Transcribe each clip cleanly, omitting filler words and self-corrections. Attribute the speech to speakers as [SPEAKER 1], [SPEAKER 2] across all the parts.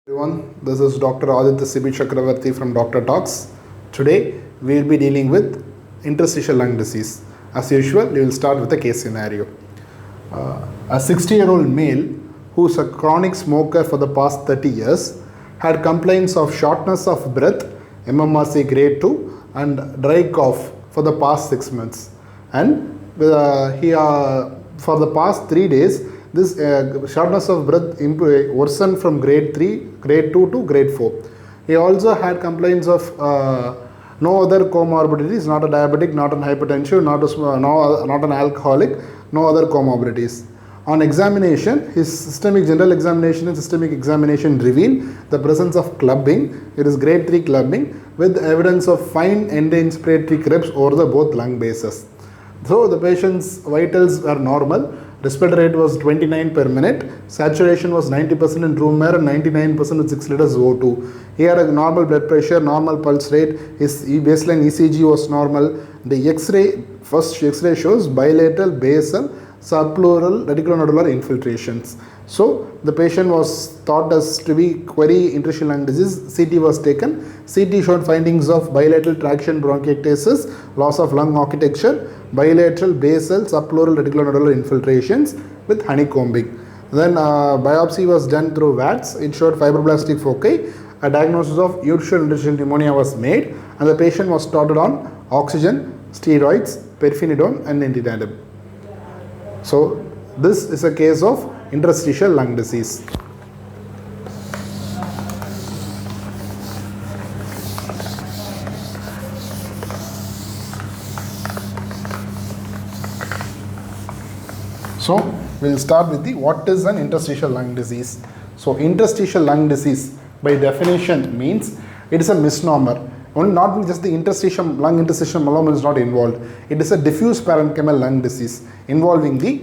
[SPEAKER 1] Everyone, this is Dr. Aditya Sibi Chakravarti from Dr. Talks. Today we will be dealing with interstitial lung disease. As usual, we will start with a case scenario. A 60-year-old male who is a chronic smoker for the past 30 years had complaints of shortness of breath, MMRC grade 2, and dry cough for the past 6 months. And for the past 3 days, this shortness of breath worsened from grade 3, grade 2 to grade 4. He also had complaints of no other comorbidities, not a diabetic, not an hypertensive, not an alcoholic, no other comorbidities. On examination, his general examination and systemic examination revealed the presence of clubbing. It is grade 3 clubbing with evidence of fine end-inspiratory cribs over the both lung bases. So the patient's vitals were normal. Respiratory rate was 29 per minute. Saturation was 90% in room air and 99% with 6 liters O2. He had a normal blood pressure, normal pulse rate. His baseline ECG was normal. The first X-ray shows bilateral, basal, subpleural reticulonodular infiltrations. So the patient was thought as to be query interstitial lung disease. CT was taken. CT showed findings of bilateral traction bronchiectasis, loss of lung architecture, bilateral, basal, subpleural reticulonodular infiltrations with honeycombing. Then biopsy was done through VATS. It showed fibroblastic foci. A diagnosis of uterine interstitial pneumonia was made, and the patient was started on oxygen, steroids, pirfenidone, and nintedanib. So this is a case of interstitial lung disease. So we'll start with what is an interstitial lung disease. So interstitial lung disease by definition means it is a misnomer. Not just the lung interstitial malum is not involved. It is a diffuse parenchymal lung disease involving this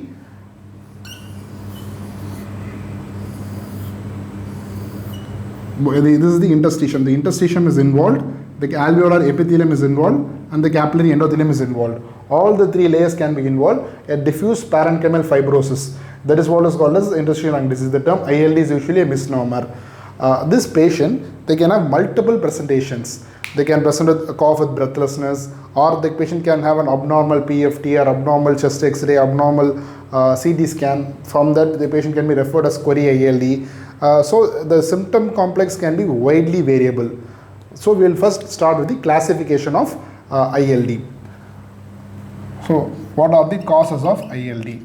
[SPEAKER 1] is the interstitium. The interstitium is involved, the alveolar epithelium is involved, and the capillary endothelium is involved. All the three layers can be involved. A diffuse parenchymal fibrosis, that is what is called as interstitial lung disease. The term ILD is usually a misnomer. This patient, they can have multiple presentations. They can present with a cough with breathlessness, or the patient can have an abnormal PFT or abnormal chest X-ray, abnormal CT scan. From that, the patient can be referred as query ILD. So the symptom complex can be widely variable. So we will first start with the classification of ILD. So what are the causes of ILD?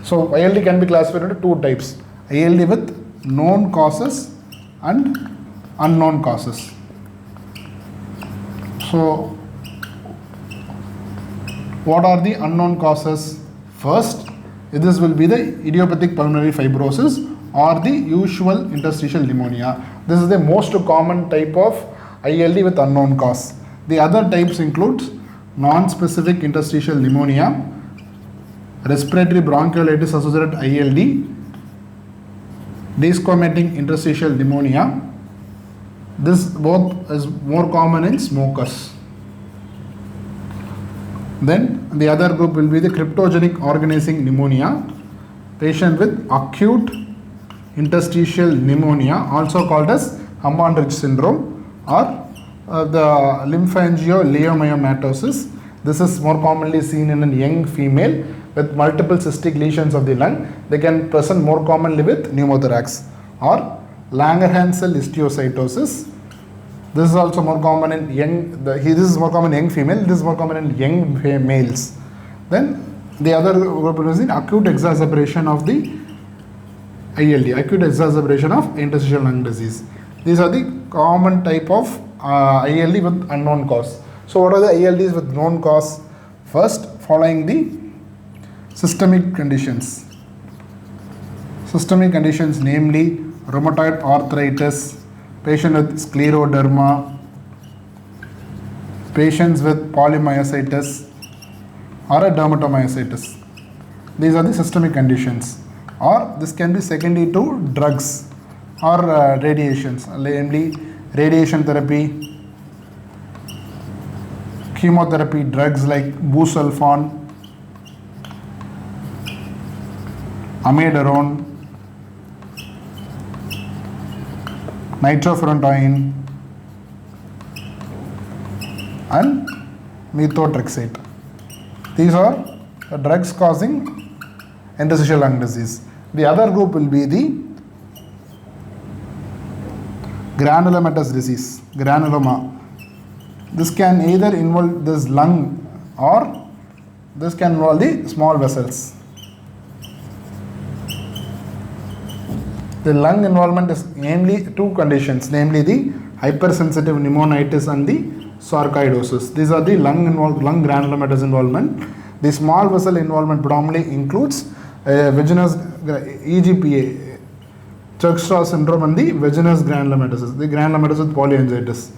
[SPEAKER 1] So ILD can be classified into two types: ILD with known causes and unknown causes. So what are the unknown causes? First, this will be the idiopathic pulmonary fibrosis or the usual interstitial pneumonia. This is the most common type of ILD with unknown cause. The other types include non-specific interstitial pneumonia, respiratory bronchiolitis associated ILD, desquamating interstitial pneumonia. This both is more common in smokers. Then the other group will be the cryptogenic organizing pneumonia, patient with acute interstitial pneumonia, also called as Hammond-Ridge syndrome, or the lymphangioliomyomatosis. This is more commonly seen in a young female with multiple cystic lesions of the lung. They can present more commonly with pneumothorax. Or Langerhans cell histiocytosis. This is also more common in this is more common in young female. This is more common in young males. Then the other group is in acute exacerbation of the ILD, acute exacerbation of interstitial lung disease. These are the common type of ILD with unknown cause. So what are the ILDs with known cause? First, following the systemic conditions. Systemic conditions namely rheumatoid arthritis, patient with scleroderma, patients with polymyositis or a dermatomyositis. These are the systemic conditions. Or this can be secondary to drugs or radiations, namely radiation therapy, chemotherapy drugs like busulfan, amiodarone, nitrofurantoin, and methotrexate. These are the drugs causing interstitial lung disease. The other group will be the granulomatous disease, granuloma. This can either involve this lung or this can involve the small vessels. The lung involvement is namely two conditions, namely the hypersensitive pneumonitis and the sarcoidosis. These are the lung granulomatous involvement. The small vessel involvement predominantly includes vaginous EGPA, Church-Strauss syndrome, and the vaginous granulomatosis, the granulomatosis with polyangiitis.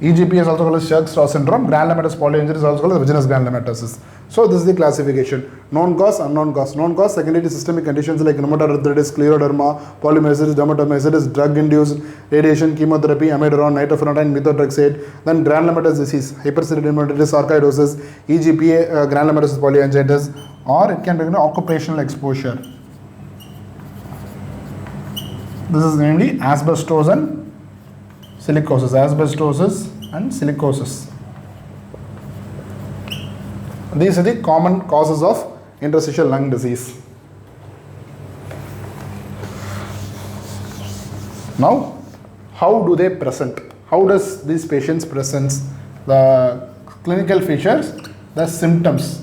[SPEAKER 1] EGPA is also called as Church-Strauss syndrome. Granulomatous polyangiitis is also called as vaginous granulomatosis. So this is the classification. Known cause, unknown cause. Known cause, secondary to systemic conditions like rheumatoid arthritis, scleroderma, polymyositis, dermatomyositis, drug-induced radiation, chemotherapy, amiodarone, nitrofurantoin, methotrexate. Then granulomatous disease, hypersensitive pneumonitis, sarcoidosis, EGPA, granulomatous polyangiitis, or it can be occupational exposure. This is namely asbestos and silicosis, These are the common causes of interstitial lung disease. Now, how do they present? How does these patients present? The clinical features, the symptoms.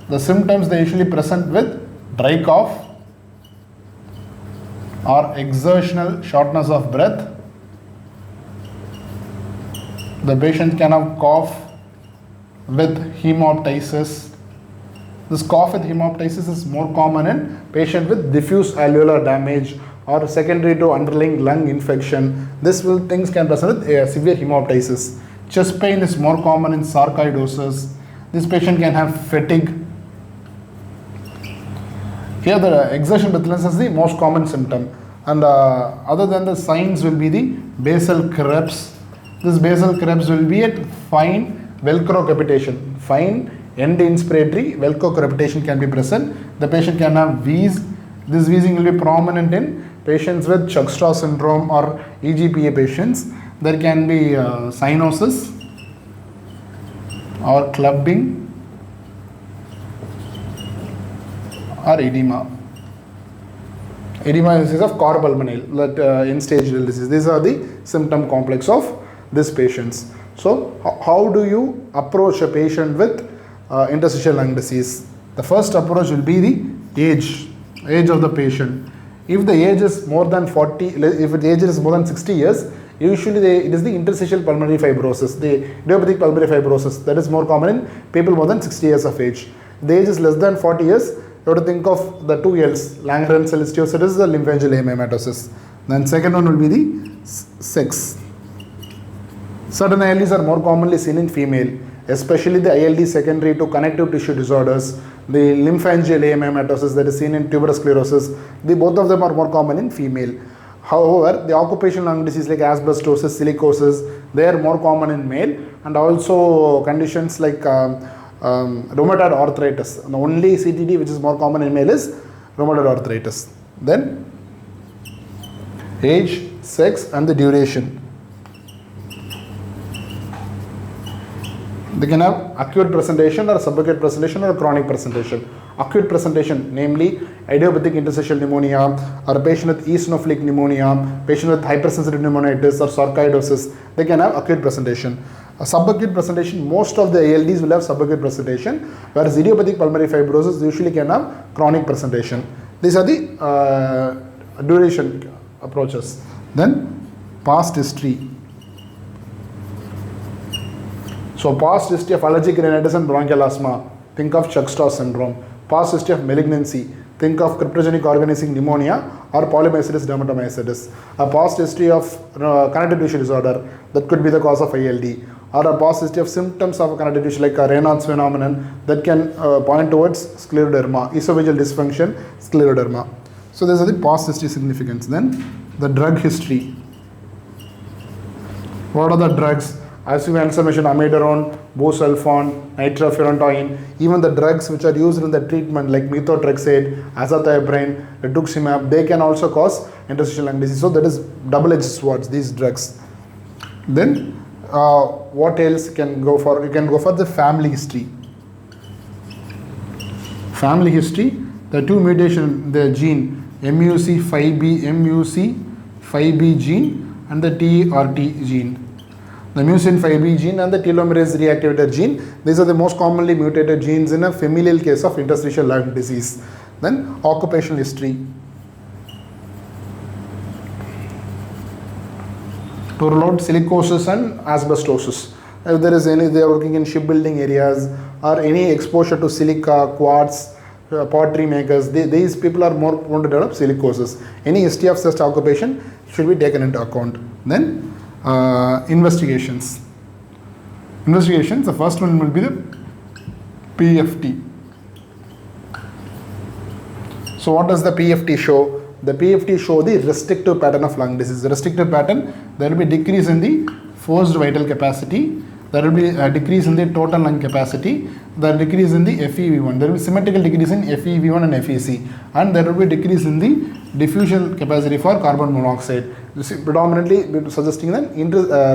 [SPEAKER 1] The symptoms they usually present with dry cough or exertional shortness of breath. The patient can have cough with hemoptysis. This cough with hemoptysis is more common in patient with diffuse alveolar damage or secondary to underlying lung infection. Things can present with severe hemoptysis. Chest pain is more common in sarcoidosis. This patient can have fatigue. Here the exertion breathlessness is the most common symptom, and other than the signs will be the basal crepes. This basal crepes will be at fine velcro crepitation. Fine end inspiratory velcro crepitation can be present. The patient can have wheeze. This wheezing will be prominent in patients with Church-Strauss syndrome or EGPA patients. There can be cyanosis or clubbing or edema. Edema is a disease of cor-pulmonale, that end-stage disease. These are the symptom complex of these patients. So, how do you approach a patient with interstitial lung disease? The first approach will be the age of the patient. If the age is more than 40, if the age is more than 60 years, usually it is the interstitial pulmonary fibrosis, the idiopathic pulmonary fibrosis, that is more common in people more than 60 years of age. If the age is less than 40 years, you have to think of the two L's, Langerhans cholestasis or lymphangial leiomyomatosis. Then second one will be the sex. Certain ILDs are more commonly seen in female, especially the ILD secondary to connective tissue disorders, the lymphangial leiomyomatosis that is seen in tuberous sclerosis. Both of them are more common in female. However, the occupational lung disease like asbestosis, silicosis, they are more common in male, and also conditions like rheumatoid arthritis. The only CTD which is more common in male is rheumatoid arthritis. Then age, sex, and the duration. They can have acute presentation or subacute presentation or chronic presentation. Acute presentation, namely idiopathic interstitial pneumonia, or a patient with eosinophilic pneumonia, patient with hypersensitive pneumonitis or sarcoidosis, they can have acute presentation. A subacute presentation, most of the ALDs will have subacute presentation, whereas idiopathic pulmonary fibrosis usually can have chronic presentation. These are the duration approaches. Then past history. So past history of allergic rhinitis and bronchial asthma, think of Church-Strauss syndrome. Past history of malignancy, think of cryptogenic organizing pneumonia or polymyositis dermatomyositis. A past history of connective tissue disorder, that could be the cause of ILD. Or a past history of symptoms of connective tissue like a Raynaud's phenomenon, that can point towards scleroderma, esophageal dysfunction, scleroderma. So these are the past history significance. Then the drug history. What are the drugs? As you mentioned, amiodarone, busulfan, nitrofurantoin, even the drugs which are used in the treatment like methotrexate, azathioprine, rituximab, they can also cause interstitial lung disease. So that is double-edged swords, these drugs. Then what else you can go for? You can go for the family history. Family history, the two mutation, the gene MUC5B gene and the TRT gene. The mucin 5B gene and the telomerase reactivator gene, these are the most commonly mutated genes in a familial case of interstitial lung disease. Then occupational history. To rule out silicosis and asbestosis. If there is any, they are working in shipbuilding areas or any exposure to silica, quartz, pottery makers, these people are more prone to develop silicosis. Any history of such occupation should be taken into account. Then investigations. The first one will be the PFT. So what does the PFT show? The PFT show the restrictive pattern of lung disease. The restrictive pattern, there will be decrease in the forced vital capacity, there will be a decrease in the total lung capacity, there will be decrease in the FEV1, there will be symmetrical decrease in FEV1 and FEC, and there will be decrease in the diffusion capacity for carbon monoxide. This is predominantly suggesting an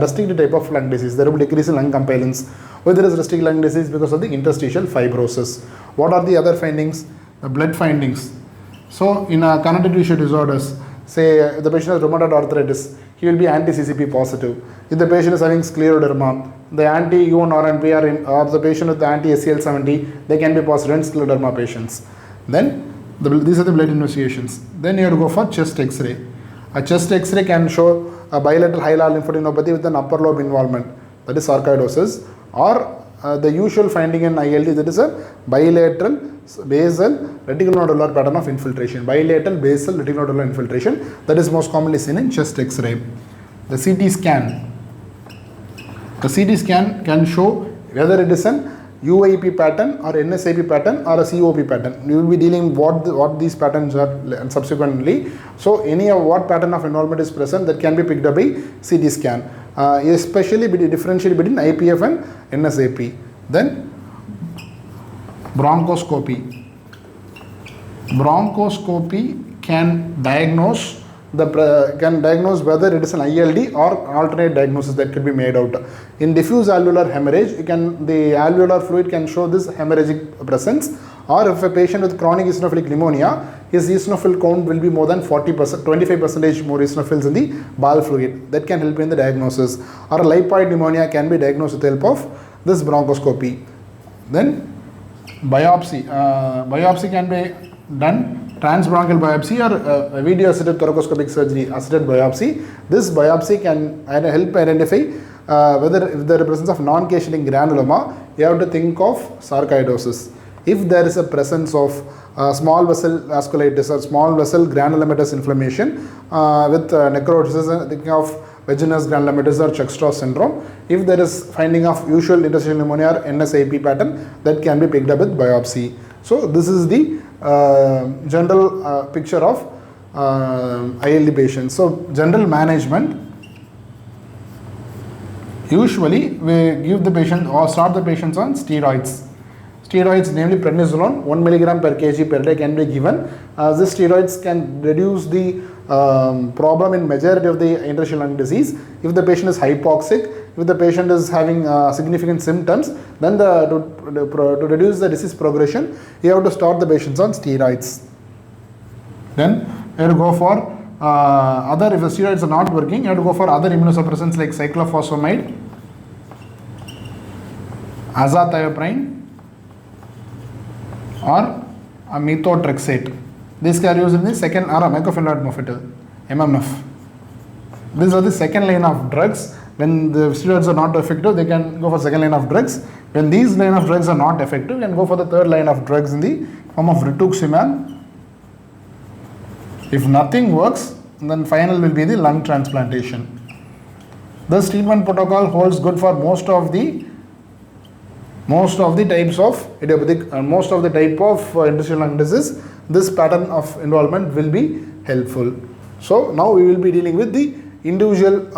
[SPEAKER 1] restricted type of lung disease. There will be decrease in lung compliance. Why there is restricted lung disease? Because of the interstitial fibrosis. What are the other findings? The blood findings. So in connective tissue disorders, say if the patient has rheumatoid arthritis, he will be anti-CCP positive. If the patient is having scleroderma, the anti-U1RNP or the patient with the anti-SCL70, they can be positive in scleroderma patients. Then these are the blood investigations. Then you have to go for chest X-ray. A chest X-ray can show a bilateral hilar lymphadenopathy with an upper lobe involvement, that is sarcoidosis, or the usual finding in ILD, that is a bilateral basal reticulonodular pattern of infiltration. Bilateral basal reticulonodular infiltration, that is most commonly seen in chest X-ray. The CT scan. The CT scan can show whether it is an UIP pattern or NSIP pattern or a COP pattern. You will be dealing what these patterns are subsequently. So any of what pattern of involvement is present, that can be picked up by CT scan, especially differentiate between IPF and NSAP. Then bronchoscopy. Bronchoscopy can diagnose whether it is an ILD or alternate diagnosis that could be made out. In diffuse alveolar hemorrhage, the alveolar fluid can show this hemorrhagic presence, or if a patient with chronic eosinophilic pneumonia, his eosinophil count will be more than 40%, 25% more eosinophils in the bowel fluid. That can help in the diagnosis. Or a lipoid pneumonia can be diagnosed with the help of this bronchoscopy. Then biopsy. Biopsy can be done, transbronchial biopsy or video assisted thoracoscopic surgery, assisted biopsy. This biopsy can help identify whether if there is presence of non-cationing granuloma, you have to think of sarcoidosis. If there is a presence of small vessel vasculitis or small vessel granulomatous inflammation with necrosis, thinking of vaginous granulomatous or Church-Strauss syndrome. If there is finding of usual interstitial pneumonia or NSIP pattern, that can be picked up with biopsy. So this is the general picture of ILD patients. So general management, usually we give the patient or start the patients on steroids. Steroids, namely prednisolone, 1 mg per kg per day can be given. These steroids can reduce the problem in majority of the interstitial lung disease. If the patient is hypoxic, if the patient is having significant symptoms, then to reduce the disease progression, you have to start the patients on steroids. Then you have to go for if the steroids are not working, you have to go for other immunosuppressants like cyclophosphamide, azathioprine, or methotrexate. These are used in the second or mycophenolate mofetil, MMF. These are the second line of drugs. When the steroids are not effective, they can go for second line of drugs. When these line of drugs are not effective, you can go for the third line of drugs in the form of rituximab. If nothing works, then final will be the lung transplantation. This treatment protocol holds good for most of the types of idiopathic and most of the type of interstitial lung disease. This pattern of involvement will be helpful. So now we will be dealing with the individual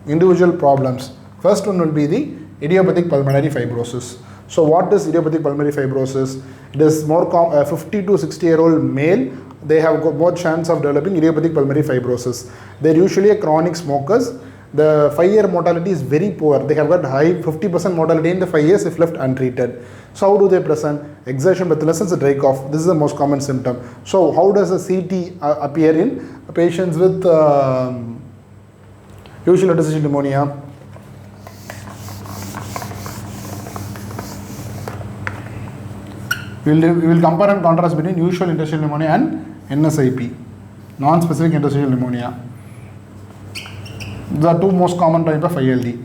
[SPEAKER 1] individual problems. First one will be the idiopathic pulmonary fibrosis. So what is idiopathic pulmonary fibrosis? It is more 50 to 60-year-old male, they have got more chance of developing idiopathic pulmonary fibrosis. They're usually a chronic smokers. The 5-year mortality is very poor. They have got high 50% mortality in the 5 years if left untreated. So how do they present? Exertion breathlessness, dry cough. This is the most common symptom. So how does a CT appear in patients with usual interstitial pneumonia? We will compare and contrast between usual interstitial pneumonia and NSIP, non-specific interstitial pneumonia. The two most common type of ILD.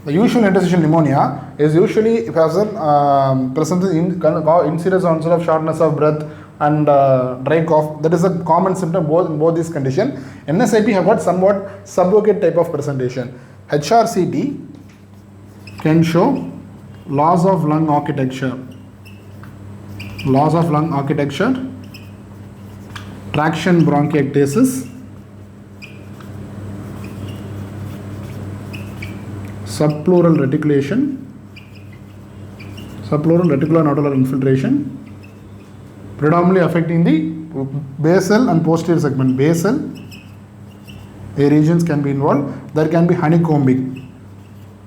[SPEAKER 1] The usual interstitial pneumonia is usually present in incidence onset of shortness of breath and dry cough. That is a common symptom in both these conditions. NSIP have got somewhat subvocal type of presentation. HRCT can show loss of lung architecture, traction bronchiectasis, subpleural reticulation, subpleural reticular nodular infiltration, predominantly affecting the basal and posterior segment. Basal regions can be involved. There can be honeycombing.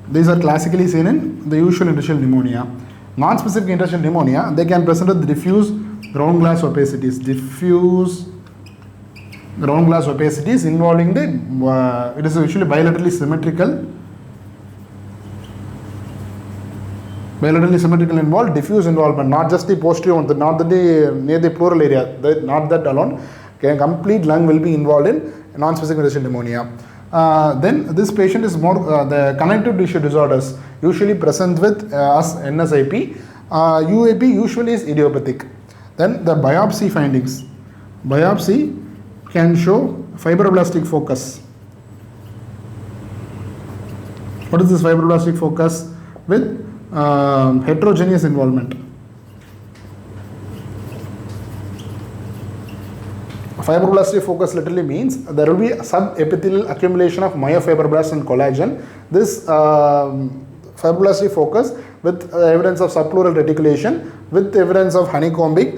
[SPEAKER 1] These are classically seen in the usual interstitial pneumonia. Non-specific interstitial pneumonia, they can present with diffuse ground glass opacities. Diffuse ground glass opacities involving the, it is usually bilaterally symmetrical. Bilaterally symmetrical involved, diffuse involvement, not just the posterior one, not the near the pleural area, not that alone. Okay, complete lung will be involved in non-specific interstitial pneumonia. Then this patient is more the connective tissue disorders usually present with as NSIP. UAP usually is idiopathic. Then the biopsy findings. Biopsy can show fibroblastic focus. What is this fibroblastic focus? With heterogeneous involvement. Fibroblastic focus literally means there will be subepithelial accumulation of myofibroblasts and collagen. This fibroblastic focus with evidence of subpleural reticulation, with evidence of honeycombing,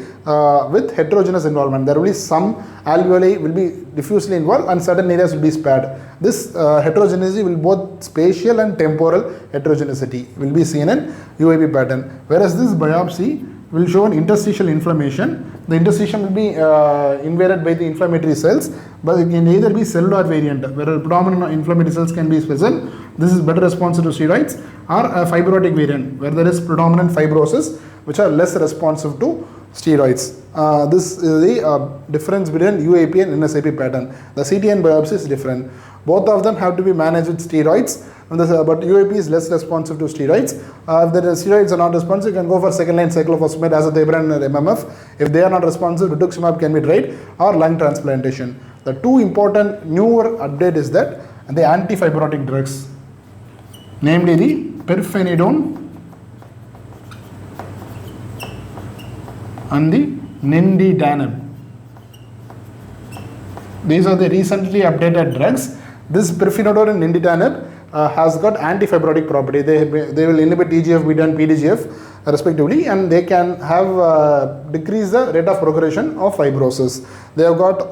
[SPEAKER 1] with heterogeneous involvement. There will be some alveoli will be diffusely involved and certain areas will be spared. This heterogeneity will both spatial and temporal heterogeneity will be seen in UAP pattern. Whereas this biopsy will show an interstitial inflammation. The interstitium will be invaded by the inflammatory cells, but it can either be cellular variant, where predominant inflammatory cells can be present. This is better responsive to steroids, or a fibrotic variant, where there is predominant fibrosis, which are less responsive to steroids. This is the difference between UAP and NSIP pattern. The CT and biopsy is different. Both of them have to be managed with steroids, but UAP is less responsive to steroids. If the steroids are not responsive, you can go for second line cyclophosphamide, azathioprine, and MMF. If they are not responsive, rituximab can be tried, or lung transplantation. The two important newer update is that the antifibrotic drugs, namely the pirfenidone and the nintedanib. These are the recently updated drugs. This pirfenidone and nintedanib has got antifibrotic property. They will inhibit TGF-beta and PDGF respectively, and they can have decrease the rate of progression of fibrosis. They have got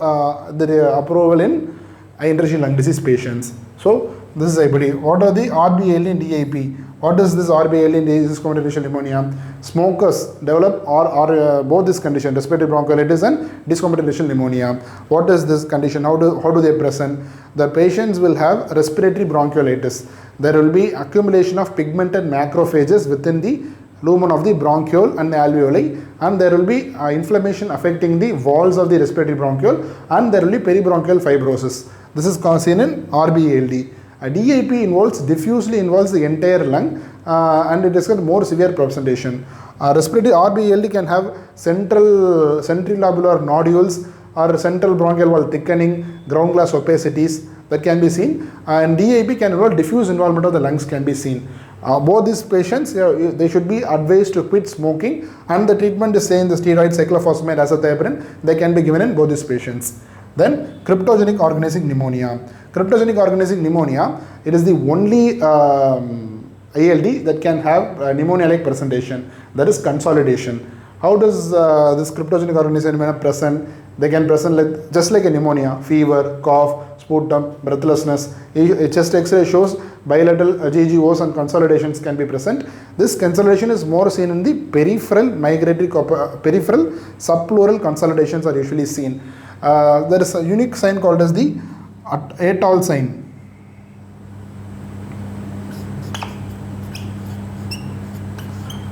[SPEAKER 1] the approval in interstitial lung disease patients. So this is IBD. What are the RBAL and DIP? What is this RBAL and discombinant interstitial pneumonia? Smokers develop or both this condition, respiratory bronchiolitis and discombinant interstitial pneumonia. What is this condition? How do they present? The patients will have respiratory bronchiolitis. There will be accumulation of pigmented macrophages within the lumen of the bronchiole and the alveoli, and there will be inflammation affecting the walls of the respiratory bronchiole, and there will be peribronchial fibrosis. This is seen in RBALD. DIP diffusely involves the entire lung, and it has got more severe presentation. Respiratory RBALD can have centrilobular nodules or central bronchial wall thickening, ground glass opacities that can be seen, and DIP can involve diffuse involvement of the lungs can be seen. Both these patients, they should be advised to quit smoking, and the treatment is saying the steroid, cyclophosphamide, azathioprine, they can be given in both these patients. Then cryptogenic organizing pneumonia. Cryptogenic organizing pneumonia, it is the only ILD that can have pneumonia-like presentation, that is consolidation. How does this cryptogenic organizing pneumonia present? They can present like, just like a pneumonia, fever, cough, sputum, breathlessness. A chest X-ray shows bilateral GGOs and consolidations can be present. This consolidation is more seen in the peripheral migratory, peripheral subpleural consolidations are usually seen. There is a unique sign called as the Atoll sign.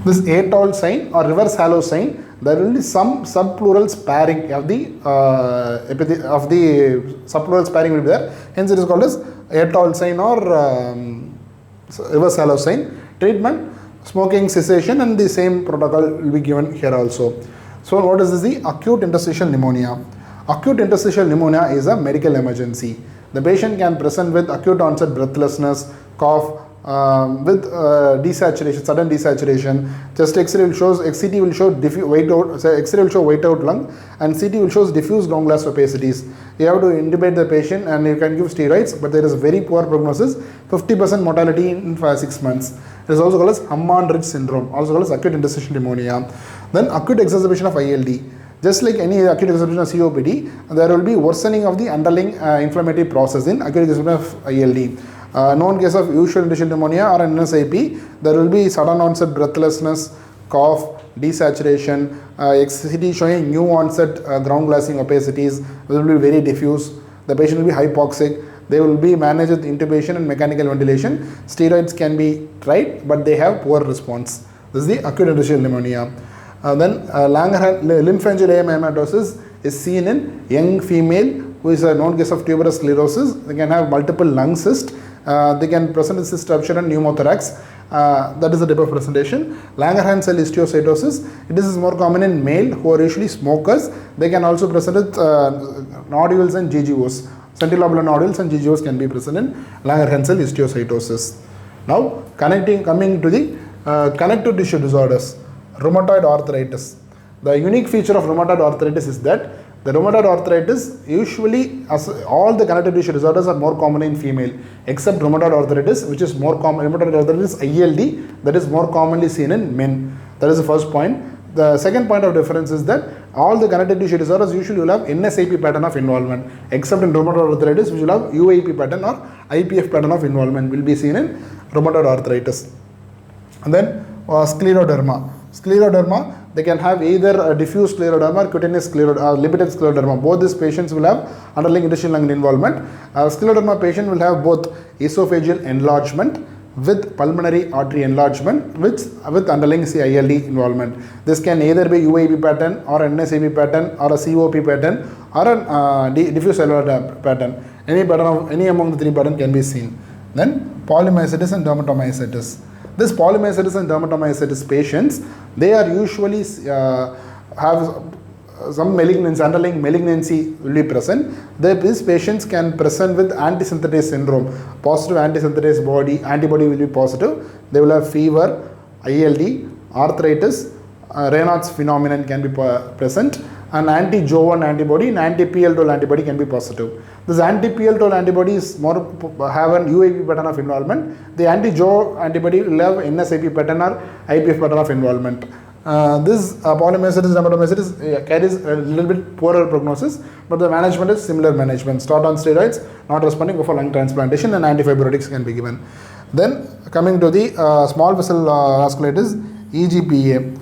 [SPEAKER 1] This Atoll sign or reverse halo sign, there will be some subpleural sparing of the subpleural sparing will be there. Hence, it is called as Atoll sign or reverse halo sign. Treatment: smoking cessation, and the same protocol will be given here also. So, what is this? The acute interstitial pneumonia. Acute interstitial pneumonia is a medical emergency. The patient can present with acute onset breathlessness, cough, with desaturation, sudden desaturation. Chest X-ray will show, CT will show X-ray will show white-out lung, and CT will show diffuse ground glass opacities. You have to intubate the patient and you can give steroids, but there is very poor prognosis, 50% mortality in 6 months. It is also called as Hammond-Ridge syndrome, also called as acute interstitial pneumonia. Then acute exacerbation of ILD. Just like any acute exacerbation of COPD, there will be worsening of the underlying inflammatory process in acute exacerbation of ILD. Known case of usual interstitial pneumonia or NSIP, there will be sudden onset breathlessness, cough, desaturation, CT showing new onset ground glassing opacities, will be very diffuse. The patient will be hypoxic. They will be managed with intubation and mechanical ventilation. Steroids can be tried, but they have poor response. This is the acute interstitial pneumonia. Then Langerhans leiomyomatosis is seen in young female who is a known case of tuberous sclerosis. They can have multiple lung cysts. They can present with cyst rupture and pneumothorax. That is the type of presentation. Langerhans cell histiocytosis. This is more common in male who are usually smokers. They can also present with nodules and GGOs. Centilobular nodules and GGOs can be present in Langerhans cell histiocytosis. Now, coming to the connective tissue disorders. Rheumatoid arthritis. The unique feature of rheumatoid arthritis is that the rheumatoid arthritis usually, as all the connective tissue disorders are more common in female, except rheumatoid arthritis, which is more common. Rheumatoid arthritis ILD, that is more commonly seen in men. That is the first point. The second point of difference is that all the connective tissue disorders usually will have NSAP pattern of involvement, except in rheumatoid arthritis, which will have UIP pattern or IPF pattern of involvement will be seen in rheumatoid arthritis. And then scleroderma. Scleroderma, they can have either diffuse scleroderma or cutaneous scleroderma, limited scleroderma. Both these patients will have underlying interstitial lung involvement. Scleroderma patient will have both esophageal enlargement with pulmonary artery enlargement with underlying ILD involvement. This can either be UAP pattern or NSAP pattern or a COP pattern or a diffuse cellular pattern. Any among the three patterns can be seen. Then polymyositis and dermatomyositis. This polymyositis and dermatomyositis patients, they are usually have some malignancy, underlying malignancy will be present. These patients can present with antisynthetase syndrome, positive antisynthetase antibody will be positive. They will have fever, ILD, arthritis, Raynaud's phenomenon can be present, and anti-Jo1 antibody and anti-PL12 antibody can be positive. This anti-PL12 antibody is more have an UAP pattern of involvement. The anti-Jo antibody will have NSAP pattern or IPF pattern of involvement. This polymyositis dermatomyositis carries a little bit poorer prognosis, but the management is similar management. Start on steroids, not responding, go for lung transplantation, and antifibrotics can be given. Then coming to the small vessel vasculitis, EGPA.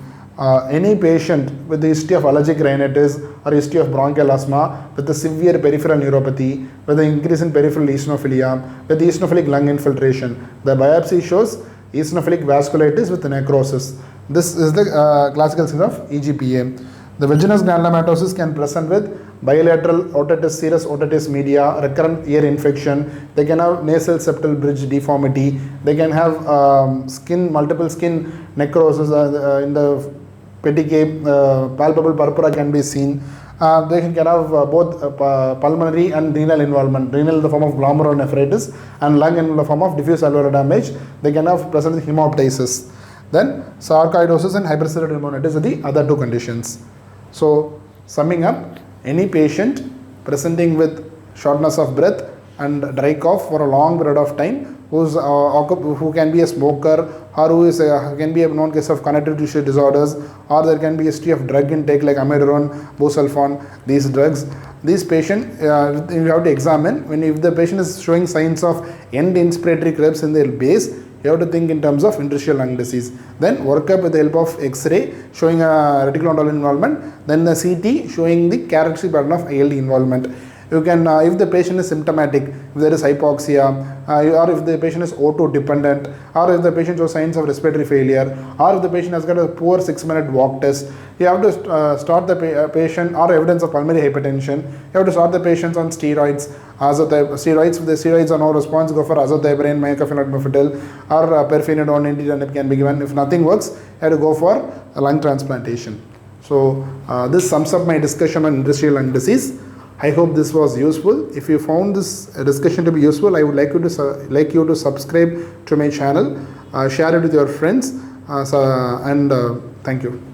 [SPEAKER 1] Any patient with the history of allergic rhinitis or history of bronchial asthma with a severe peripheral neuropathy, with an increase in peripheral eosinophilia, with eosinophilic lung infiltration, the biopsy shows eosinophilic vasculitis with necrosis. This is the classical sign of EGPA. The vaginous granulomatosis can present with bilateral otitis, serous otitis media, recurrent ear infection. They can have nasal septal bridge deformity. They can have multiple skin necrosis in the petechiae, palpable purpura can be seen. They can have both pulmonary and renal involvement. Renal in the form of glomerulonephritis and lung in the form of diffuse alveolar damage. They can have present hemoptysis. Then sarcoidosis and hyperciliary pneumonitis are the other two conditions. So summing up, any patient presenting with shortness of breath and dry cough for a long period of time, who can be a smoker, or who can be a known case of connective tissue disorders, or there can be a history of drug intake like amiodarone, busulfan, these drugs. These patient, you have to examine if the patient is showing signs of end inspiratory crepes in their base. You have to think in terms of interstitial lung disease. Then work up with the help of X-ray showing a reticuloendothelin involvement. Then the CT showing the characteristic pattern of ILD involvement. You can, if the patient is symptomatic, if there is hypoxia, or if the patient is O2 dependent, or if the patient shows signs of respiratory failure, or if the patient has got a poor 6-minute walk test, you have to start the patient, or evidence of pulmonary hypertension. You have to start the patients on steroids. Steroids, if the steroids are no response, go for azathioprine, mycophenolate mofetil, or perfenidone, nintedanib can be given. If nothing works, you have to go for a lung transplantation. So this sums up my discussion on interstitial lung disease. I hope this was useful. If you found this discussion to be useful, I would like you to subscribe to my channel, share it with your friends, and thank you.